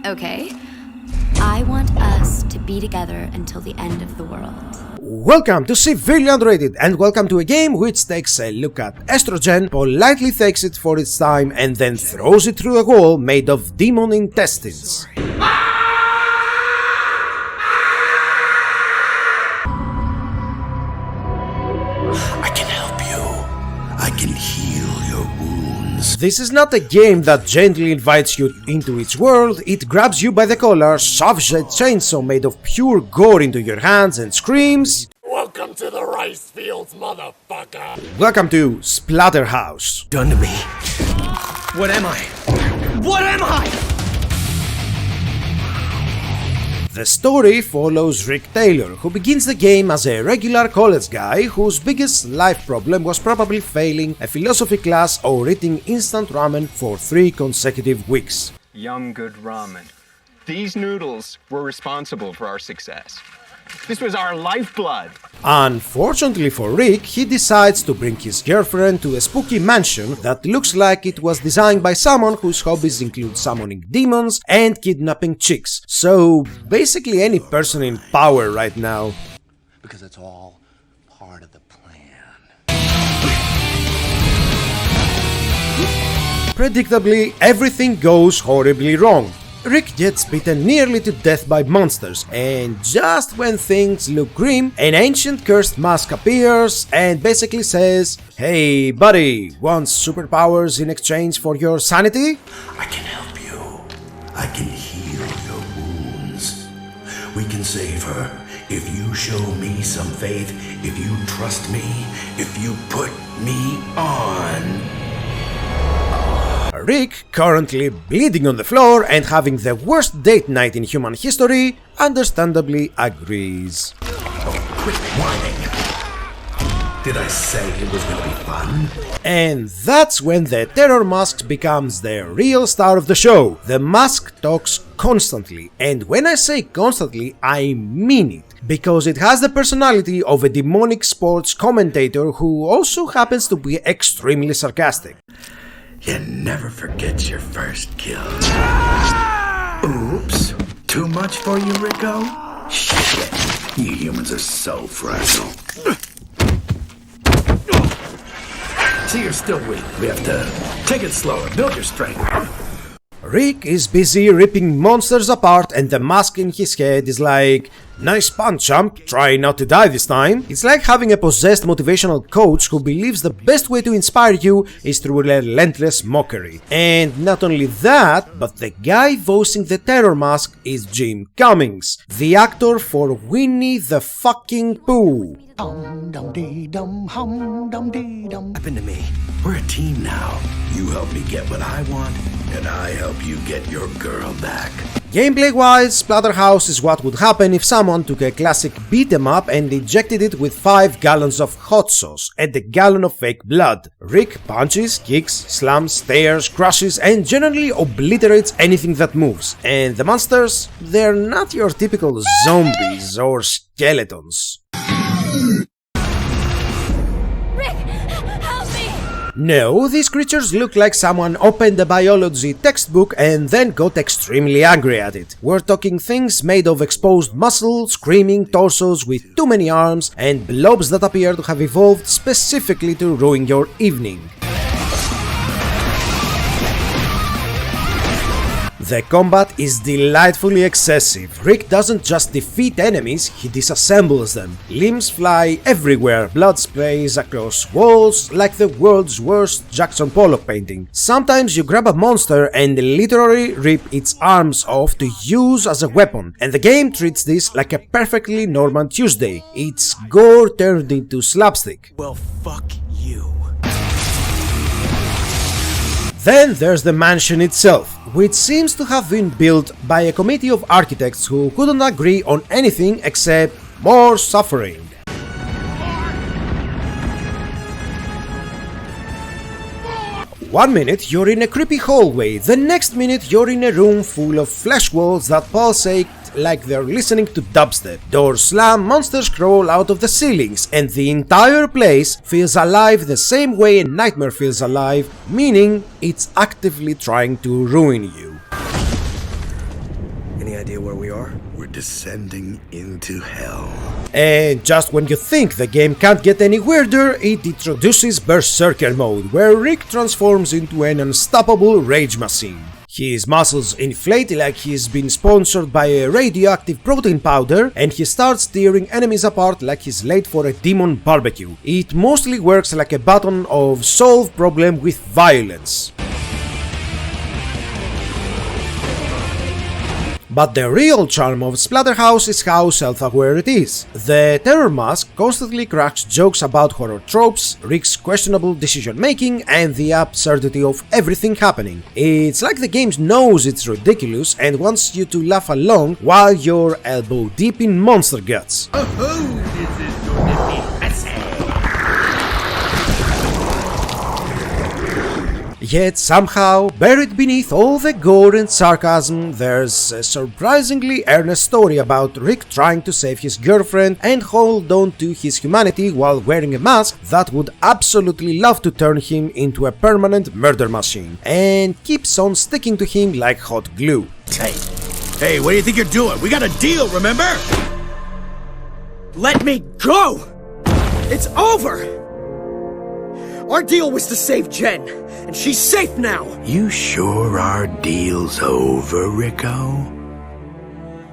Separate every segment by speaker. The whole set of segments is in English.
Speaker 1: Okay. I want us to be together until the end of the world.
Speaker 2: Welcome to Severely Underrated, and welcome to a game which takes a look at estrogen, politely takes it for its time, and then throws it through a wall made of demon intestines.
Speaker 3: I can help you. I can heal your wounds.
Speaker 2: This is not a game that gently invites you into its world. It grabs you by the collar, shoves a chainsaw made of pure gore into your hands and screams,
Speaker 4: "Welcome to the rice fields, motherfucker!"
Speaker 2: "Welcome to Splatterhouse."
Speaker 3: Done to me. What am I? What am I?
Speaker 2: The story follows Rick Taylor, who begins the game as a regular college guy whose biggest life problem was probably failing a philosophy class or eating instant ramen for 3 consecutive weeks.
Speaker 5: Yum good ramen. These noodles were responsible for our success. This was our lifeblood.
Speaker 2: Unfortunately for Rick, he decides to bring his girlfriend to a spooky mansion that looks like it was designed by someone whose hobbies include summoning demons and kidnapping chicks. So basically any person in power right now.
Speaker 3: Because it's all part of the plan.
Speaker 2: Predictably, everything goes horribly wrong. Rick gets beaten nearly to death by monsters, and just when things look grim, an ancient cursed mask appears and basically says, "Hey buddy, want superpowers in exchange for your sanity?"
Speaker 3: I can help you. I can heal your wounds. We can save her if you show me some faith, if you trust me, if you put me on.
Speaker 2: Rick, currently bleeding on the floor and having the worst date night in human history, understandably agrees.
Speaker 3: Quit whining. Did I say it was gonna be fun?
Speaker 2: And that's when the terror mask becomes the real star of the show. The mask talks constantly, and when I say constantly, I mean it, because it has the personality of a demonic sports commentator who also happens to be extremely sarcastic.
Speaker 3: You never forget your first kill. Oops. Too much for you, Rico? Shit. You humans are so fragile. See, you're still weak. We have to take it slower. Build your strength.
Speaker 2: Rick is busy ripping monsters apart, and the mask in his head is like, "Nice punch, champ, try not to die this time." It's like having a possessed motivational coach who believes the best way to inspire you is through relentless mockery. And not only that, but the guy voicing the terror mask is Jim Cummings, the actor for Winnie the fucking Pooh.
Speaker 3: Happened to me. We're a team now. You help me get what I want, and I help you get your girl back.
Speaker 2: Gameplay-wise, Splatterhouse is what would happen if someone took a classic beat-em-up and injected it with 5 gallons of hot sauce and a gallon of fake blood. Rick punches, kicks, slams, tears, crushes, and generally obliterates anything that moves. And the monsters? They're not your typical zombies or skeletons. No, these creatures look like someone opened a biology textbook and then got extremely angry at it. We're talking things made of exposed muscle, screaming torsos with too many arms, and blobs that appear to have evolved specifically to ruin your evening. The combat is delightfully excessive. Rick doesn't just defeat enemies, he disassembles them. Limbs fly everywhere, blood sprays across walls like the world's worst Jackson Pollock painting. Sometimes you grab a monster and literally rip its arms off to use as a weapon, and the game treats this like a perfectly normal Tuesday. It's gore turned into slapstick.
Speaker 3: Well, fuck you.
Speaker 2: Then there's the mansion itself, which seems to have been built by a committee of architects who couldn't agree on anything except more suffering. One minute you're in a creepy hallway, the next minute you're in a room full of flesh walls that pulsate like they're listening to dubstep. Doors slam, monsters crawl out of the ceilings, and the entire place feels alive the same way a nightmare feels alive, meaning it's actively trying to ruin you.
Speaker 6: Any idea where we are?
Speaker 3: We're descending into hell.
Speaker 2: And just when you think the game can't get any weirder, it introduces Berserker mode, where Rick transforms into an unstoppable rage machine. His muscles inflate like he's been sponsored by a radioactive protein powder, and he starts tearing enemies apart like he's late for a demon barbecue. It mostly works like a button of solve problem with violence. But the real charm of Splatterhouse is how self-aware it is. The terror mask constantly cracks jokes about horror tropes, Rick's questionable decision-making, and the absurdity of everything happening. It's like the game knows it's ridiculous and wants you to laugh along while you're elbow deep in monster guts. Yet somehow, buried beneath all the gore and sarcasm, there's a surprisingly earnest story about Rick trying to save his girlfriend and hold on to his humanity while wearing a mask that would absolutely love to turn him into a permanent murder machine, and keeps on sticking to him like hot glue.
Speaker 3: Hey, what do you think you're doing? We got a deal, remember?
Speaker 6: Let me go! It's over! Our deal was to save Jen, and she's safe now!
Speaker 3: You sure our deal's over, Rico?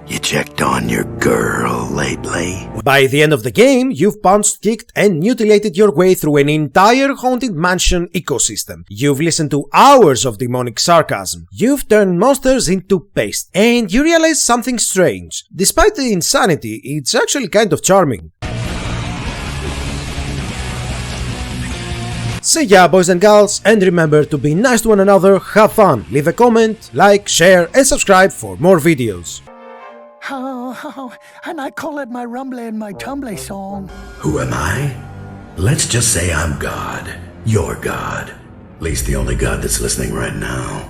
Speaker 3: You checked on your girl lately?
Speaker 2: By the end of the game, you've punched, kicked, and mutilated your way through an entire Haunted Mansion ecosystem. You've listened to hours of demonic sarcasm. You've turned monsters into paste. And you realize something strange. Despite the insanity, it's actually kind of charming. See ya, boys and girls, and remember to be nice to one another, have fun, leave a comment, like, share, and subscribe for more videos.
Speaker 7: And I call it my rumbly and my tumbly song.
Speaker 3: Who am I? Let's just say I'm God. Your God. At least the only God that's listening right now.